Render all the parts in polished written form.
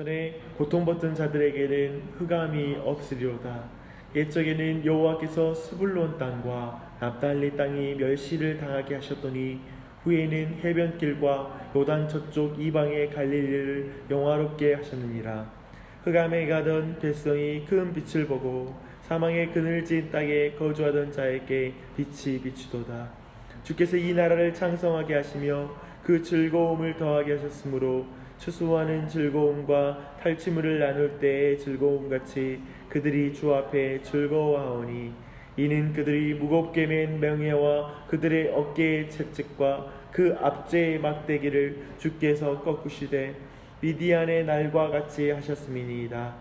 전에 고통받던 자들에게는 흑암이 없으리로다. 옛적에는 여호와께서 스불론 땅과 납달리 땅이 멸시를 당하게 하셨더니 후에는 해변길과 요단 저쪽 이방의 갈릴리를 영화롭게 하셨느니라. 흑암에 가던 백성이 큰 빛을 보고 사망의 그늘진 땅에 거주하던 자에게 빛이 비추도다. 주께서 이 나라를 창성하게 하시며 그 즐거움을 더하게 하셨으므로 추수하는 즐거움과 탈취물을 나눌 때의 즐거움같이 그들이 주 앞에 즐거워하오니 이는 그들이 무겁게 맨 명예와 그들의 어깨의 채찍과 그 앞제의 막대기를 주께서 꺾으시되 미디안의 날과 같이 하셨음이니이다.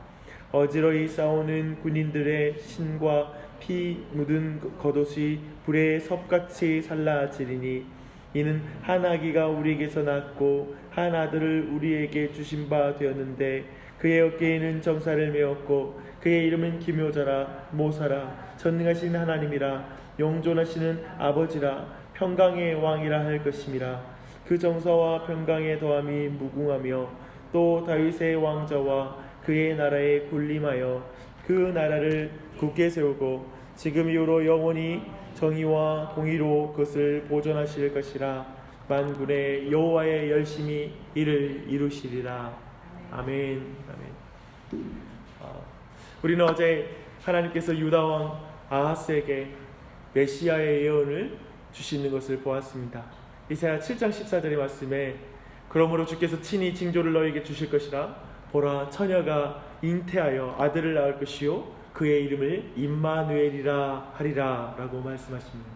어지러이 싸우는 군인들의 신과 피 묻은 겉옷이 불에 섭같이 살라지리니 이는 한 아기가 우리에게서 낳고 한 아들을 우리에게 주신 바 되었는데 그의 어깨에는 정사를 메었고 그의 이름은 기묘자라 모사라 전능하신 하나님이라 영존하시는 아버지라 평강의 왕이라 할 것임이라. 그 정사와 평강의 더함이 무궁하며 또 다윗의 왕자와 그의 나라에 군림하여 그 나라를 굳게 세우고 지금 이후로 영원히 정의와 공의로 그것을 보존하실 것이라. 만군의 여호와의 열심히 이를 이루시리라. 아멘. 아멘. 우리는 어제 하나님께서 유다 왕 아하스에게 메시아의 예언을 주시는 것을 보았습니다. 이사야 7장 14절의 말씀에 그러므로 주께서 친히 징조를 너에게 주실 것이라. 보라, 처녀가 잉태하여 아들을 낳을 것이요 그의 이름을 임마누엘이라 하리라 라고 말씀하십니다.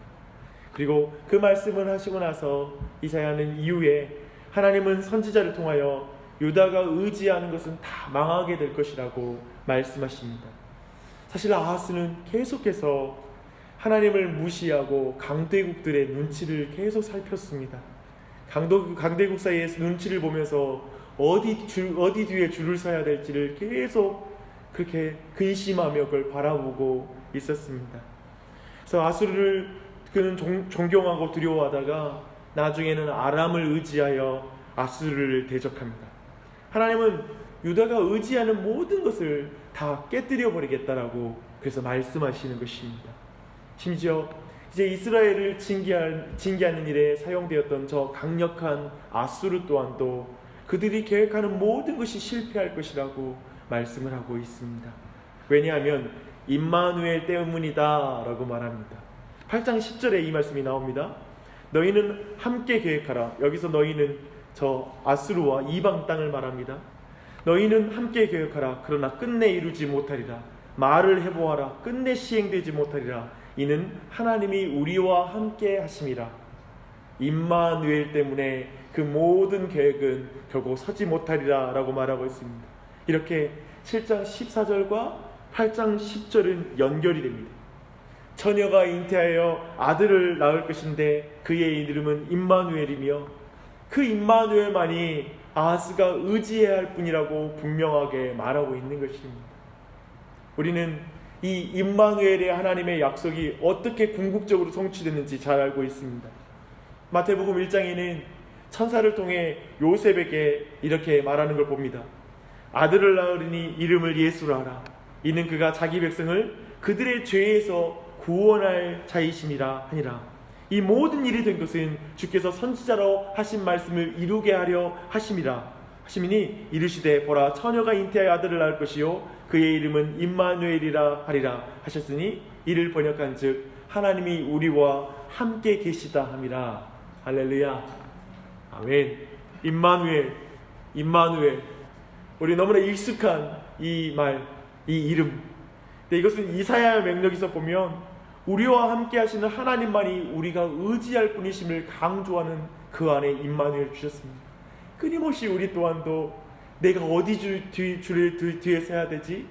그리고 그 말씀을 하시고 나서 이사야는 이후에 하나님은 선지자를 통하여 유다가 의지하는 것은 다 망하게 될 것이라고 말씀하십니다. 사실 아하스는 계속해서 하나님을 무시하고 강대국들의 눈치를 계속 살폈습니다. 강대국 사이에서 눈치를 보면서 어디 뒤에 줄을 서야 될지를 계속 그렇게 근심하며 그걸 바라보고 있었습니다. 그래서 아수르를 그는 존경하고 두려워하다가 나중에는 아람을 의지하여 아수르를 대적합니다. 하나님은 유다가 의지하는 모든 것을 다 깨뜨려 버리겠다라고 그래서 말씀하시는 것입니다. 심지어 이제 이스라엘을 징계하는 일에 사용되었던 저 강력한 아수르 또한도 그들이 계획하는 모든 것이 실패할 것이라고 말씀을 하고 있습니다. 왜냐하면 임마누엘 때문이다 라고 말합니다. 8장 10절에 이 말씀이 나옵니다. 너희는 함께 계획하라. 여기서 너희는 저 아수르와 이방 땅을 말합니다. 너희는 함께 계획하라. 그러나 끝내 이루지 못하리라. 말을 해보아라. 끝내 시행되지 못하리라. 이는 하나님이 우리와 함께 하심이라. 임마누엘 때문에 그 모든 계획은 결국 서지 못하리라 라고 말하고 있습니다. 이렇게 7장 14절과 8장 10절은 연결이 됩니다. 처녀가 잉태하여 아들을 낳을 것인데 그의 이름은 임마누엘이며 그 임마누엘만이 아하스가 의지해야 할 뿐이라고 분명하게 말하고 있는 것입니다. 우리는 이 임마누엘의 하나님의 약속이 어떻게 궁극적으로 성취됐는지 잘 알고 있습니다. 마태복음 1장에는 천사를 통해 요셉에게 이렇게 말하는 걸 봅니다. 아들을 낳으리니 이름을 예수라 하라. 이는 그가 자기 백성을 그들의 죄에서 구원할 자이심이라 하니라. 이 모든 일이 된 것은 주께서 선지자로 하신 말씀을 이루게 하려 하심이라. 하시미니 이르시되 보라, 처녀가 잉태하여 아들을 낳을 것이요 그의 이름은 임마누엘이라 하리라 하셨으니 이를 번역한즉 하나님이 우리와 함께 계시다 함이라. 할렐루야. 아멘. 임마누엘. 우리 너무나 익숙한 이 말, 이 이름. 근데 이것은 이사야 명록에서 보면 우리와 함께 하시는 하나님만이 우리가 의지할 분이심을 강조하는 그 안에 임마누엘 주셨습니다. 끊임없이 우리 또한도 내가 어디 줄을 뒤에 서야 되지?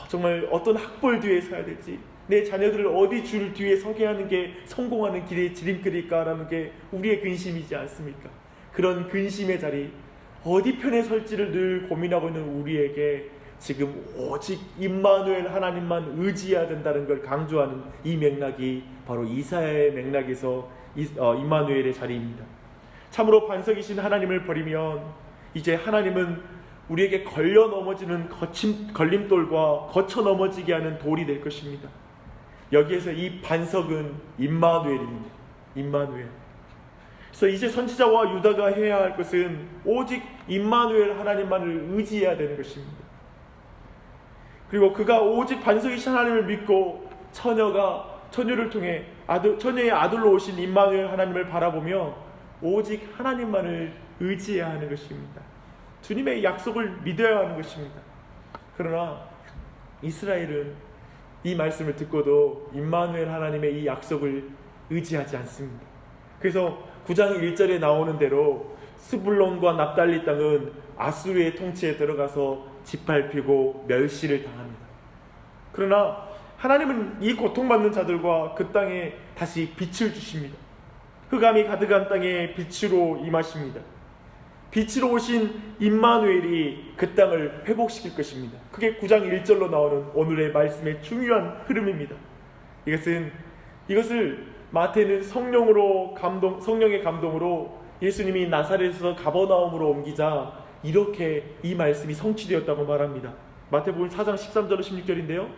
정말 어떤 학벌 뒤에 서야 되지? 내 자녀들을 어디 줄 뒤에 서게 하는 게 성공하는 길의 지름길일까라는 게 우리의 근심이지 않습니까? 그런 근심의 자리, 어디 편에 설지를 늘 고민하고 있는 우리에게 지금 오직 임마누엘 하나님만 의지해야 된다는 걸 강조하는 이 맥락이 바로 이사야의 맥락에서 임마누엘의 자리입니다. 참으로 반석이신 하나님을 버리면 이제 하나님은 우리에게 걸려 넘어지는 걸림돌과 거쳐 넘어지게 하는 돌이 될 것입니다. 여기에서 이 반석은 임마누엘입니다. 임마누엘. 그래서 이제 선지자와 유다가 해야 할 것은 오직 임마누엘 하나님만을 의지해야 되는 것입니다. 그리고 그가 오직 반석이신 하나님을 믿고 처녀를 통해 처녀의 아들로 오신 임마누엘 하나님을 바라보며 오직 하나님만을 의지해야 하는 것입니다. 주님의 약속을 믿어야 하는 것입니다. 그러나 이스라엘은 이 말씀을 듣고도 임마누엘 하나님의 이 약속을 의지하지 않습니다. 그래서 9장 1절에 나오는 대로 스불론과 납달리 땅은 아수르의 통치에 들어가서 짓밟히고 멸시를 당합니다. 그러나 하나님은 이 고통받는 자들과 그 땅에 다시 빛을 주십니다. 흑암이 가득한 땅에 빛으로 임하십니다. 빛으로 오신 임마누엘이 그 땅을 회복시킬 것입니다. 그게 9장 1절로 나오는 오늘의 말씀의 중요한 흐름입니다. 이것을 마태는 성령의 감동으로 예수님이 나사렛에서 가버나움으로 옮기자 이렇게 이 말씀이 성취되었다고 말합니다. 마태복음 4장 13절로 16절인데요.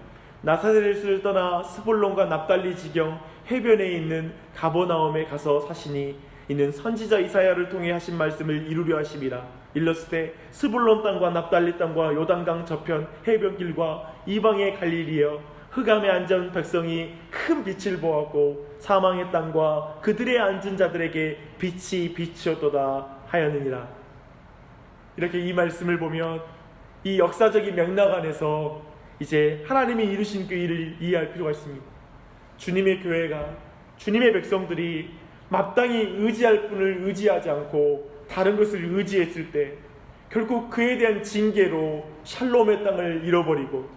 나사렛을 떠나 스불론과 납달리 지경 해변에 있는 가버나움에 가서 사시니 이는 선지자 이사야를 통해 하신 말씀을 이루려 하심이라. 일렀을 스불론 땅과 납달리 땅과 요단강 저편 해변길과 이방의 갈릴리여 흑암에 앉은 백성이 큰 빛을 보았고 사망의 땅과 그들의 앉은 자들에게 빛이 비추었도다 하였느니라. 이렇게 이 말씀을 보면 이 역사적인 맥락 안에서 이제 하나님이 이루신 그 일을 이해할 필요가 있습니다. 주님의 교회가, 주님의 백성들이 마땅히 의지할 분을 의지하지 않고 다른 것을 의지했을 때 결국 그에 대한 징계로 샬롬의 땅을 잃어버리고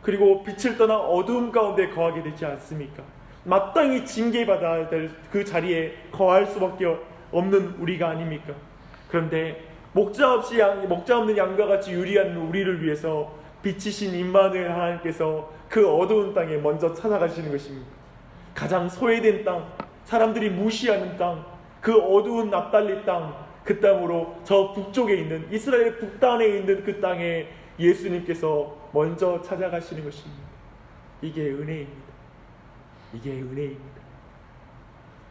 그리고 빛을 떠나 어두움 가운데 거하게 되지 않습니까? 마땅히 징계받아야 될 그 자리에 거할 수밖에 없는 우리가 아닙니까? 그런데 목자 없는 양과 같이 유리한 우리를 위해서 빛이신 임마누엘 하나님께서 그 어두운 땅에 먼저 찾아가시는 것입니다. 가장 소외된 땅, 사람들이 무시하는 땅, 그 어두운 납달리 땅, 그 땅으로 저 북쪽에 있는 이스라엘 북단에 있는 그 땅에 예수님께서 먼저 찾아가시는 것입니다. 이게 은혜입니다. 이게 은혜입니다.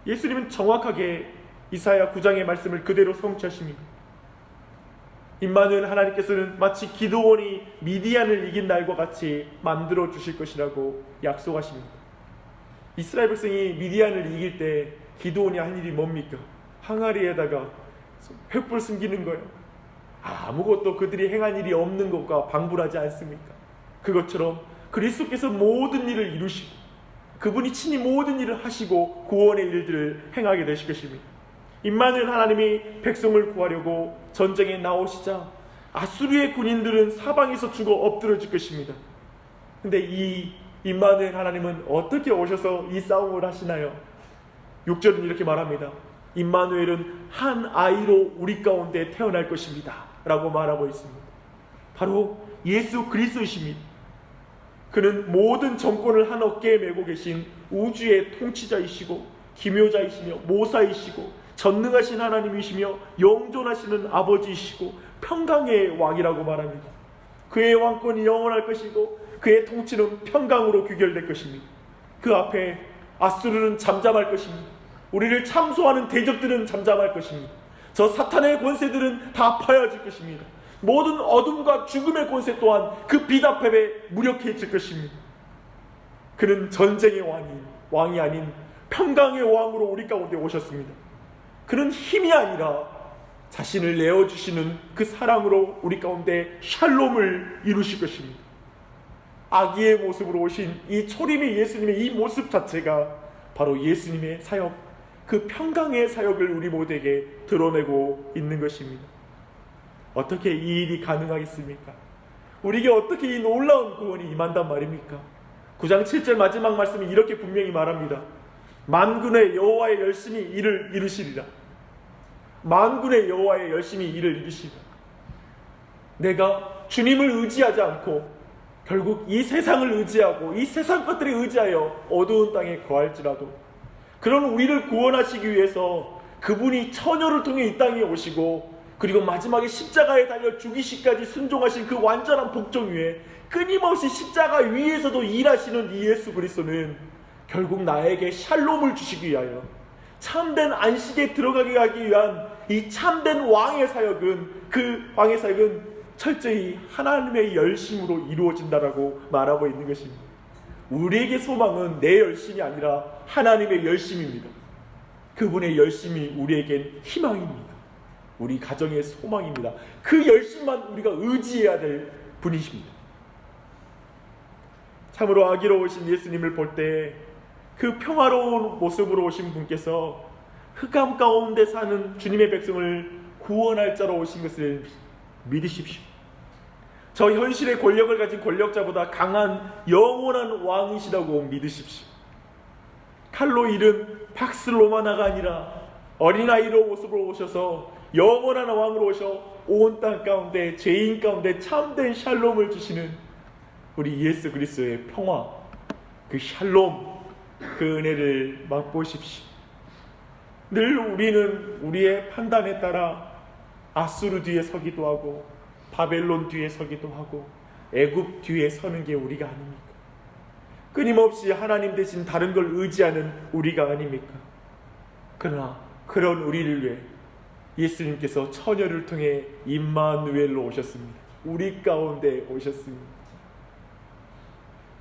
예수님은 정확하게 이사야 9장의 말씀을 그대로 성취하십니다. 임마누엘 하나님께서는 마치 기드온이 미디안을 이긴 날과 같이 만들어 주실 것이라고 약속하십니다. 이스라엘 백성이 미디안을 이길 때 기드온이 한 일이 뭡니까? 항아리에다가 횃불 숨기는 거예요. 아무것도 그들이 행한 일이 없는 것과 방불하지 않습니까? 그것처럼 그리스도께서 모든 일을 이루시고 그분이 친히 모든 일을 하시고 구원의 일들을 행하게 되실 것입니다. 임마누엘 하나님이 백성을 구하려고 전쟁에 나오시자 아수르의 군인들은 사방에서 죽어 엎드러질 것입니다. 근데 이 임마누엘 하나님은 어떻게 오셔서 이 싸움을 하시나요? 6절은 이렇게 말합니다. 임마누엘은 한 아이로 우리 가운데 태어날 것입니다 라고 말하고 있습니다. 바로 예수 그리스도이십니다. 그는 모든 정권을 한 어깨에 메고 계신 우주의 통치자이시고 기묘자이시며 모사이시고 전능하신 하나님이시며 영존하시는 아버지이시고 평강의 왕이라고 말합니다. 그의 왕권이 영원할 것이고 그의 통치는 평강으로 규결될 것입니다. 그 앞에 아수르는 잠잠할 것입니다. 우리를 참소하는 대적들은 잠잠할 것입니다. 저 사탄의 권세들은 다 파여질 것입니다. 모든 어둠과 죽음의 권세 또한 그 빛 앞에 무력해질 것입니다. 그는 전쟁의 왕이 아닌 평강의 왕으로 우리 가운데 오셨습니다. 그는 힘이 아니라 자신을 내어주시는 그 사랑으로 우리 가운데 샬롬을 이루실 것입니다. 아기의 모습으로 오신 이 초림의 예수님의 이 모습 자체가 바로 예수님의 사역, 그 평강의 사역을 우리 모두에게 드러내고 있는 것입니다. 어떻게 이 일이 가능하겠습니까? 우리에게 어떻게 이 놀라운 구원이 임한단 말입니까? 9장 7절 마지막 말씀이 이렇게 분명히 말합니다. 만군의 여호와의 열심히 일을 이루시리라. 만군의 여호와의 열심히 일을 이루시리라. 내가 주님을 의지하지 않고 결국 이 세상을 의지하고 이 세상 것들에 의지하여 어두운 땅에 거할지라도 그런 우리를 구원하시기 위해서 그분이 처녀를 통해 이 땅에 오시고 그리고 마지막에 십자가에 달려 죽이시까지 순종하신 그 완전한 복종 위에 끊임없이 십자가 위에서도 일하시는 이 예수 그리스도는 결국 나에게 샬롬을 주시기 위하여 참된 안식에 들어가게 하기 위한 이 참된 왕의 사역은, 그 왕의 사역은 철저히 하나님의 열심으로 이루어진다라고 말하고 있는 것입니다. 우리에게 소망은 내 열심이 아니라 하나님의 열심입니다. 그분의 열심이 우리에겐 희망입니다. 우리 가정의 소망입니다. 그 열심만 우리가 의지해야 될 분이십니다. 참으로 아기로우신 예수님을 볼 때 그 평화로운 모습으로 오신 분께서 흑암 가운데 사는 주님의 백성을 구원할 자로 오신 것을 믿으십시오. 저 현실의 권력을 가진 권력자보다 강한 영원한 왕이시라고 믿으십시오. 칼로 이른 박스 로마나가 아니라 어린아이로 모습으로 오셔서 영원한 왕으로 오셔 온 땅 가운데 죄인 가운데 참된 샬롬을 주시는 우리 예수 그리스도의 평화, 그 샬롬, 그 은혜를 맛보십시오. 늘 우리는 우리의 판단에 따라 아수르 뒤에 서기도 하고 바벨론 뒤에 서기도 하고 애굽 뒤에 서는 게 우리가 아닙니까? 끊임없이 하나님 대신 다른 걸 의지하는 우리가 아닙니까? 그러나 그런 우리를 위해 예수님께서 처녀를 통해 임마누엘로 오셨습니다. 우리 가운데 오셨습니다.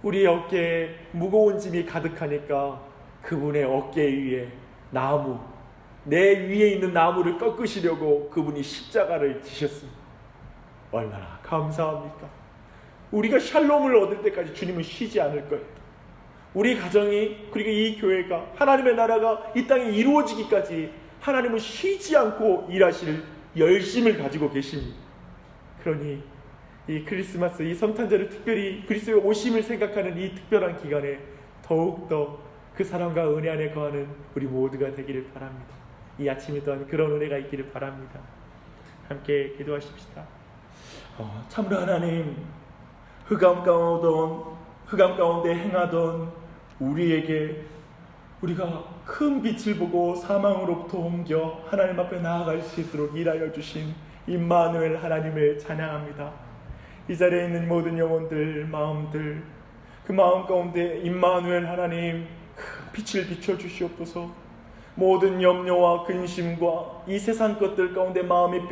우리의 어깨에 무거운 짐이 가득하니까 그분의 어깨 위에 나무, 내 위에 있는 나무를 꺾으시려고 그분이 십자가를 지셨습니다. 얼마나 감사합니까? 우리가 샬롬을 얻을 때까지 주님은 쉬지 않을 거예요. 우리 가정이, 그리고 이 교회가, 하나님의 나라가 이 땅에 이루어지기까지 하나님은 쉬지 않고 일하실 열심을 가지고 계십니다. 그러니 이 크리스마스, 이 성탄절을 특별히 그리스도의 오심을 생각하는 이 특별한 기간에 더욱더 그 사랑과 은혜 안에 거하는 우리 모두가 되기를 바랍니다. 이 아침에 또한 그런 은혜가 있기를 바랍니다. 함께 기도하십시다. 참으로 하나님, 흑암 가운데 행하던 우리에게 우리가 큰 빛을 보고 사망으로부터 옮겨 하나님 앞에 나아갈 수 있도록 일하여 주신 임마누엘 하나님을 찬양합니다. 이 자리에 있는 모든 영혼들, 마음들, 그 마음 가운데 임마누엘 하나님 큰 빛을 비춰주시옵소서. 모든 염려와 근심과 이 세상 것들 가운데 마음이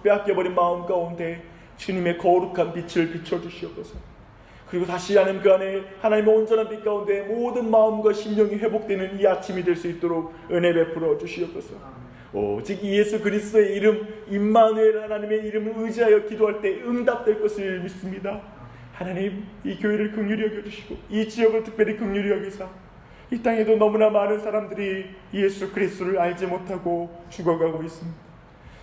빼앗겨버린 마음 가운데 주님의 거룩한 빛을 비춰주시옵소서. 그리고 다시 하나님 그 안에 하나님의 온전한 빛 가운데 모든 마음과 심령이 회복되는 이 아침이 될 수 있도록 은혜 베풀어 주시옵소서. 오직 예수 그리스도의 이름, 임마누엘 하나님의 이름을 의지하여 기도할 때 응답될 것을 믿습니다. 하나님, 이 교회를 긍휼히 여겨주시고 이 지역을 특별히 긍휼히 여기사 이 땅에도 너무나 많은 사람들이 예수 그리스도를 알지 못하고 죽어가고 있습니다.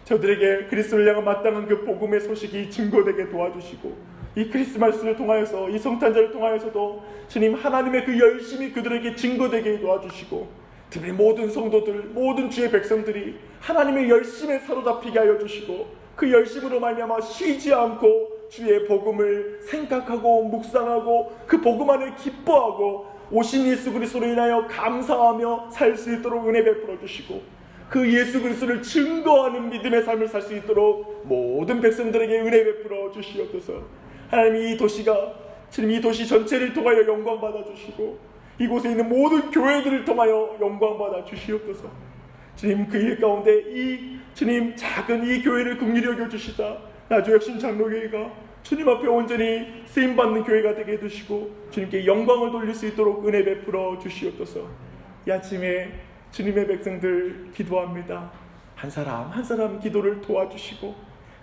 저들에게 그리스도를 향한 마땅한 그 복음의 소식이 증거되게 도와주시고 이 크리스마스를 통하여서, 이 성탄절을 통하여서도 주님 하나님의 그 열심이 그들에게 증거되게 도와주시고 특히 모든 성도들, 모든 주의 백성들이 하나님의 열심에 사로잡히게 하여 주시고 그 열심으로 말미암아 쉬지 않고 주의 복음을 생각하고 묵상하고 그 복음 안에 기뻐하고 오신 예수 그리스도로 인하여 감사하며 살 수 있도록 은혜 베풀어 주시고 그 예수 그리스도를 증거하는 믿음의 삶을 살 수 있도록 모든 백성들에게 은혜 베풀어 주시옵소서. 하나님, 이 도시가 주님 이 도시 전체를 통하여 영광 받아 주시고 이곳에 있는 모든 교회들을 통하여 영광 받아 주시옵소서. 주님, 그 일 가운데 이 주님 작은 이 교회를 긍휼히 여겨 주시사 나주혁신 장로교회가 주님 앞에 온전히 쓰임받는 교회가 되게 해주시고 주님께 영광을 돌릴 수 있도록 은혜 베풀어 주시옵소서. 이 아침에 주님의 백성들 기도합니다. 한 사람 한 사람 기도를 도와주시고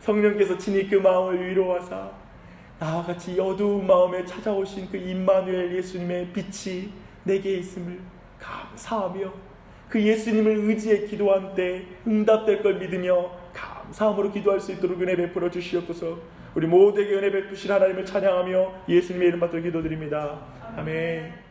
성령께서 친히 그 마음을 위로하사 나와 같이 어두운 마음에 찾아오신 그 임마누엘 예수님의 빛이 내게 있음을 감사하며 그 예수님을 의지해 기도한 때 응답될 걸 믿으며 감사함으로 기도할 수 있도록 은혜 베풀어 주시옵소서. 우리 모두에게 은혜 베푸신 하나님을 찬양하며 예수님의 이름 받들어 기도드립니다. 아멘.